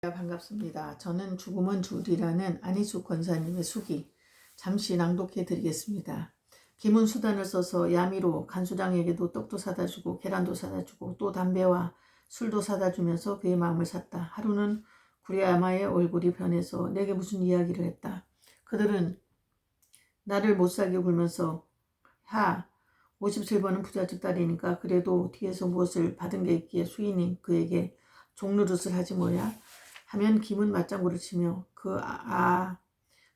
반갑습니다. 저는 죽음은 줄이라는 안희숙 권사님의 수기 잠시 낭독해 드리겠습니다. 김은 수단을 써서 야미로 간수장에게도 떡도 사다 주고 계란도 사다 주고 또 담배와 술도 사다 주면서 그의 마음을 샀다. 하루는 구리아마의 얼굴이 변해서 내게 무슨 이야기를 했다. 그들은 나를 못살게 굴면서 57번은 부잣집 딸이니까 그래도 뒤에서 무엇을 받은 게 있기에 수인이 그에게 종노릇을 하지 뭐야? 하면 김은 맞장구를 치며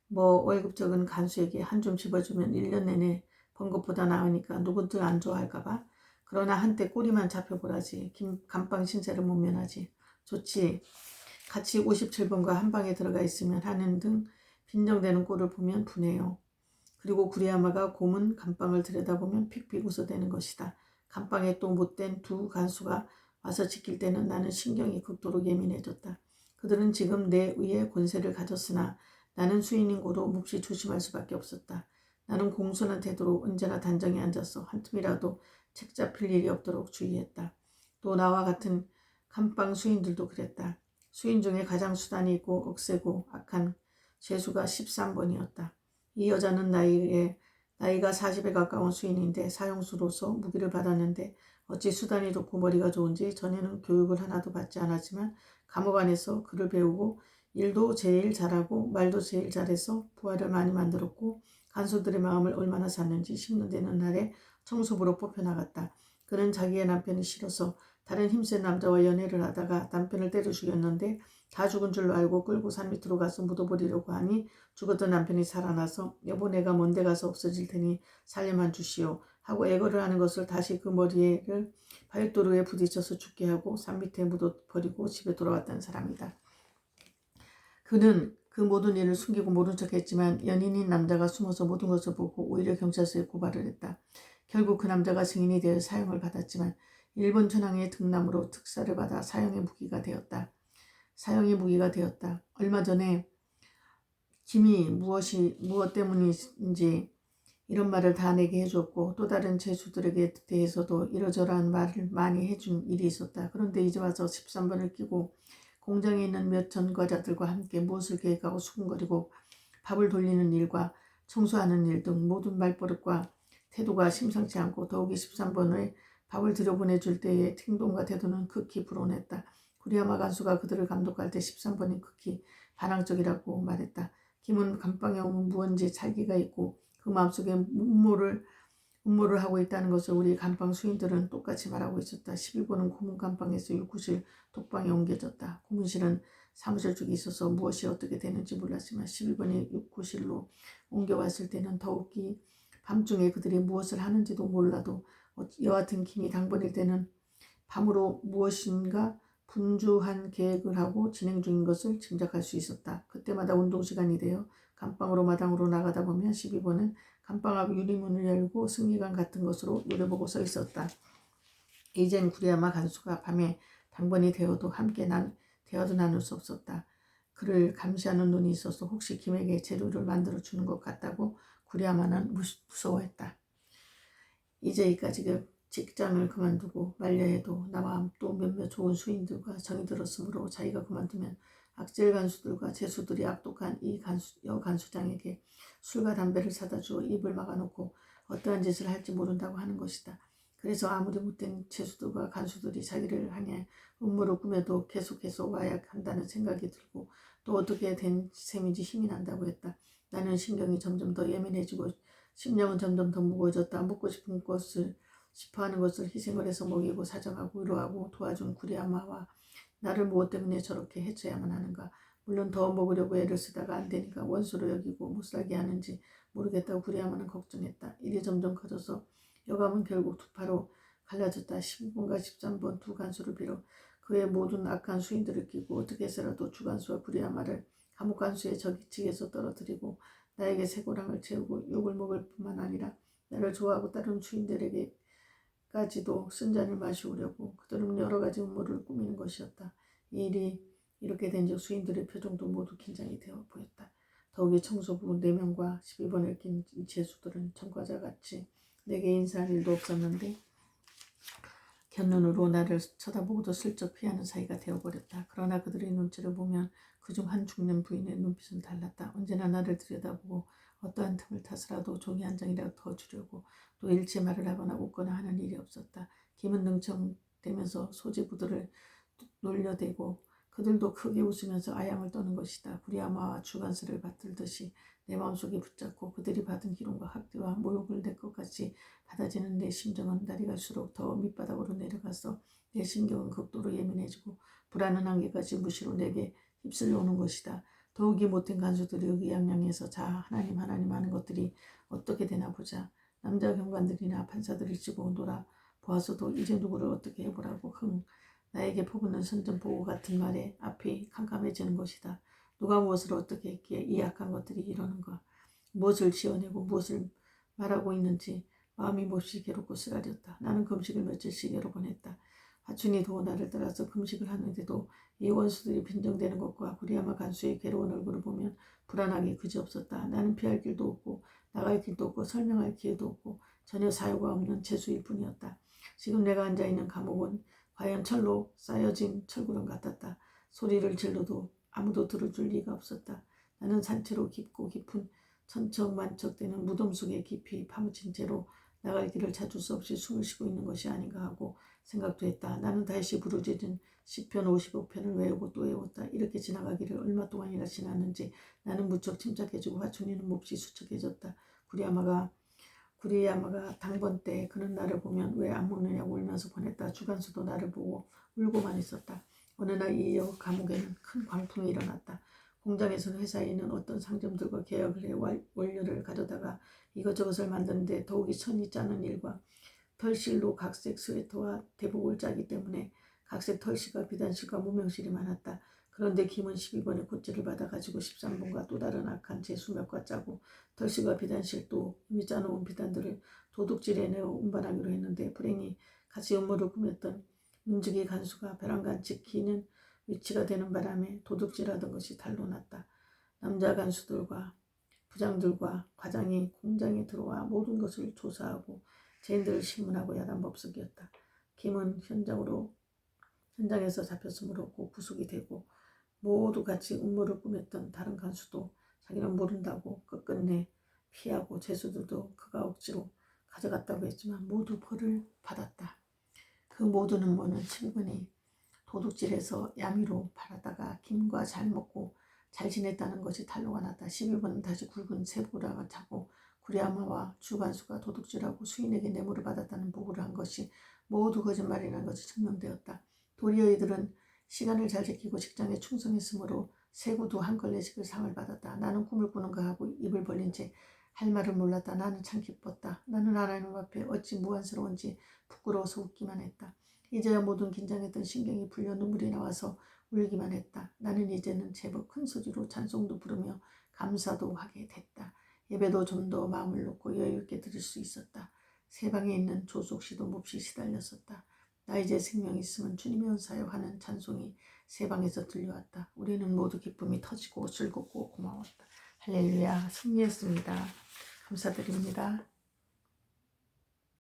뭐 월급 적은 간수에게 한 줌 집어주면 1년 내내 번 것보다 나으니까 누구든 안 좋아할까봐. 그러나 한때 꼬리만 잡혀보라지. 김 감방 신세를 못 면하지. 좋지. 같이 57번과 한 방에 들어가 있으면 하는 등 빈정대는 꼴을 보면 분해요. 그리고 구리아마가 고문 감방을 들여다보면 픽픽 웃어대는 것이다. 감방에 또 못된 두 간수가 와서 지킬 때는 나는 신경이 극도로 예민해졌다. 그들은 지금 내 위에 권세를 가졌으나 나는 수인인 고로 몹시 조심할 수밖에 없었다. 나는 공손한 태도로 언제나 단정히 앉아서 한 틈이라도 책 잡힐 일이 없도록 주의했다. 또 나와 같은 감방 수인들도 그랬다. 수인 중에 가장 수단이 있고 억세고 악한 죄수가 13번이었다. 이 여자는 나이가 40에 가까운 수인인데 사형수로서 무기를 받았는데 어찌 수단이 좋고 머리가 좋은지 전에는 교육을 하나도 받지 않았지만 감옥 안에서 글을 배우고 일도 제일 잘하고 말도 제일 잘해서 부하를 많이 만들었고 간수들의 마음을 얼마나 샀는지 10년 되는 날에 청소부로 뽑혀나갔다. 그는 자기의 남편이 싫어서 다른 힘센 남자와 연애를 하다가 남편을 때려 죽였는데 다 죽은 줄로 알고 끌고 산 밑으로 가서 묻어버리려고 하니 죽었던 남편이 살아나서 여보 내가 먼데 가서 없어질 테니 살려만 주시오 하고 애걸을 하는 것을 다시 그 머리를 바윗도로에 부딪혀서 죽게 하고 산 밑에 묻어버리고 집에 돌아왔다는 사람이다. 그는 그 모든 일을 숨기고 모른 척했지만 연인인 남자가 숨어서 모든 것을 보고 오히려 경찰서에 고발을 했다. 결국 그 남자가 증인이 되어 사형을 받았지만 일본 천황의 등남으로 특사를 받아 사형의 무기가 되었다. 얼마 전에 김이 무엇 때문인지 이런 말을 다 내게 해주었고 또 다른 죄수들에게 대해서도 이러저러한 말을 많이 해준 일이 있었다. 그런데 이제 와서 13번을 끼고 공장에 있는 몇 전과자들과 함께 무엇을 계획하고 수군거리고 밥을 돌리는 일과 청소하는 일 등 모든 말버릇과 태도가 심상치 않고 더욱이 13번의 밥을 들여보내줄 때의 행동과 태도는 극히 불온했다. 구리야마 간수가 그들을 감독할 때 13번이 극히 반항적이라고 말했다. 김은 감방에 오면 무언지 찰기가 있고 그 마음속에 음모를 하고 있다는 것을 우리 감방 수인들은 똑같이 말하고 있었다. 11번은 고문 감방에서 육구실 독방에 옮겨졌다. 고문실은 사무실 쪽에 있어서 무엇이 어떻게 되는지 몰랐지만 11번이 육구실로 옮겨왔을 때는 더욱이 밤중에 그들이 무엇을 하는지도 몰라도 여하튼 김이 당번일 때는 밤으로 무엇인가 분주한 계획을 하고 진행 중인 것을 짐작할 수 있었다. 그때마다 운동시간이 되어 감방으로 마당으로 나가다 보면 12번은 감방 앞 유리문을 열고 승리관 같은 것으로 노려보고 서 있었다. 이젠 구리야마 간수가 밤에 당번이 되어도 대화도 나눌 수 없었다. 그를 감시하는 눈이 있어서 혹시 김에게 재료를 만들어 주는 것 같다고 구리야마는 무서워했다. 이제 이까지 직장을 그만두고 말려 해도 나와 또 몇몇 좋은 수인들과 정이 들었으므로 자기가 그만두면 악질 간수들과 죄수들이 악독한 이 여간수장에게 술과 담배를 사다 주어 입을 막아놓고 어떠한 짓을 할지 모른다고 하는 것이다. 그래서 아무리 못된 죄수들과 간수들이 자기를 향해 음모를 꾸며도 계속해서 와야 한다는 생각이 들고 또 어떻게 된 셈인지 힘이 난다고 했다. 나는 신경이 점점 더 예민해지고 심령은 점점 더 무거워졌다. 먹고 싶은 것을 싶어하는 것을 희생을 해서 먹이고 사정하고 위로하고 도와준 구리아마와 나를 무엇 때문에 저렇게 해쳐야만 하는가. 물론 더 먹으려고 애를 쓰다가 안 되니까 원수로 여기고 못살게 하는지 모르겠다고 구리아마는 걱정했다. 일이 점점 커져서 여감은 결국 두 파로 갈라졌다. 12번과 13번 두 간수를 비롯 그의 모든 악한 수인들을 끼고 어떻게 해서라도 주간수와 구리아마를 감옥 간수의 저기측에서 떨어뜨리고 나에게 쇠고랑을 채우고 욕을 먹을 뿐만 아니라 나를 좋아하고 다른 주인들에게까지도 쓴잔을 마시우려고 그들은 여러 가지 음모를 꾸미는 것이었다. 이 일이 이렇게 된즉 수인들의 표정도 모두 긴장이 되어 보였다. 더욱이 청소부 4명과 12번을 낀 죄수들은 전과자같이 내게 인사할 일도 없었는데 곁눈으로 나를 쳐다보고도 슬쩍 피하는 사이가 되어버렸다. 그러나 그들의 눈치를 보면 그중 한 중년 부인의 눈빛은 달랐다. 언제나 나를 들여다보고 어떠한 틈을 타서라도 종이 한 장이라도 더 주려고 또 일체 말을 하거나 웃거나 하는 일이 없었다. 김은 능청대면서 소지부들을 놀려대고 그들도 크게 웃으면서 아양을 떠는 것이다. 구리아마와 주간스를 받들듯이 내 마음속에 붙잡고 그들이 받은 기론과 학대와 모욕을 내 것같이 받아지는 내 심정은 날이 갈수록 더 밑바닥으로 내려가서 내 신경은 극도로 예민해지고 불안한 한계까지 무시로 내게 휩쓸려 오는 것이다. 더욱이 못된 간수들이 의기양양해서 자 하나님 하는 것들이 어떻게 되나 보자. 남자 경관들이나 판사들을 치고 놀아 보아서도 이제 누구를 어떻게 해보라고 나에게 퍼붓는 선전보고 같은 말에 앞이 캄캄해지는 것이다. 누가 무엇을 어떻게 했기에 이 악한 것들이 이러는가. 무엇을 지어내고 무엇을 말하고 있는지 마음이 몹시 괴롭고 쓰라렸다. 나는 금식을 며칠씩 여러 번 했다. 화춘이 도 나를 따라서 금식을 하는데도 이 원수들이 빈정대는 것과 구리아마 간수의 괴로운 얼굴을 보면 불안하기 그지없었다. 나는 피할 길도 없고 나갈 길도 없고 설명할 기회도 없고 전혀 사유가 없는 재수일 뿐이었다. 지금 내가 앉아있는 감옥은 과연 철로 쌓여진 철구름 같았다. 소리를 질러도 아무도 들어줄 리가 없었다. 나는 산채로 깊고 깊은 천척만척되는 무덤 속에 깊이 파묻힌 채로 나갈 길을 찾을 수 없이 숨을 쉬고 있는 것이 아닌가 하고 생각도 했다. 나는 다시 부르짖은 시편 55편을 외우고 또 외웠다. 이렇게 지나가기를 얼마 동안이나 지났는지 나는 무척 침착해지고 화춘이는 몹시 수척해졌다. 구리야마가 당번 때 그는 나를 보면 왜 안 먹느냐고 울면서 보냈다. 주간수도 나를 보고 울고만 있었다. 어느 날 이 감옥에는 큰 광풍이 일어났다. 공장에서는 회사에 있는 어떤 상점들과 계약을 해 원료를 가져다가 이것저것을 만드는데 더욱이 천이 짜는 일과 털실로 각색 스웨터와 대복을 짜기 때문에 각색 털실과 비단실과 무명실이 많았다. 그런데 김은 12번의 콧질을 받아가지고 13번과 또 다른 악한 재수 몇과 짜고 털실과 비단실도 이미 짜놓은 비단들을 도둑질해 내어 운반하기로 했는데 불행히 같이 음모를 꾸몄던 문지기 간수가 벼랑간 지키는 위치가 되는 바람에 도둑질하던 것이 탄로 났다. 남자 간수들과 부장들과 과장이 공장에 들어와 모든 것을 조사하고 죄인들을 신문하고 야단법석이었다. 김은 현장에서 잡혔으므로 곧 구속이 되고 모두 같이 음모를 꾸몄던 다른 간수도 자기는 모른다고 끝끝내 피하고 죄수들도 그가 억지로 가져갔다고 했지만 모두 벌을 받았다. 그 모두는 뭐는 7번이 도둑질해서 야미로 팔았다가 김과 잘 먹고 잘 지냈다는 것이 탄로가 났다. 11번은 다시 굵은 세보라가 차고 구리아마와 주간수가 도둑질하고 수인에게 뇌물을 받았다는 보고를 한 것이 모두 거짓말이라는 것이 증명되었다. 도리어 이들은 시간을 잘 지키고 직장에 충성했으므로 세구도 한 걸레씩을 상을 받았다. 나는 꿈을 꾸는가 하고 입을 벌린 채 할 말을 몰랐다. 나는 참 기뻤다. 나는 하나님 앞에 어찌 무안스러운지 부끄러워서 웃기만 했다. 이제야 모든 긴장했던 신경이 풀려 눈물이 나와서 울기만 했다. 나는 이제는 제법 큰 소리로 찬송도 부르며 감사도 하게 됐다. 예배도 좀 더 마음을 놓고 여유있게 드릴 수 있었다. 세 방에 있는 조속시도 몹시 시달렸었다. 나 이제 생명이 있으면 주님의 은사여 하는 찬송이 세 방에서 들려왔다. 우리는 모두 기쁨이 터지고 즐겁고 고마웠다. 할렐루야, 승리했습니다. 감사드립니다.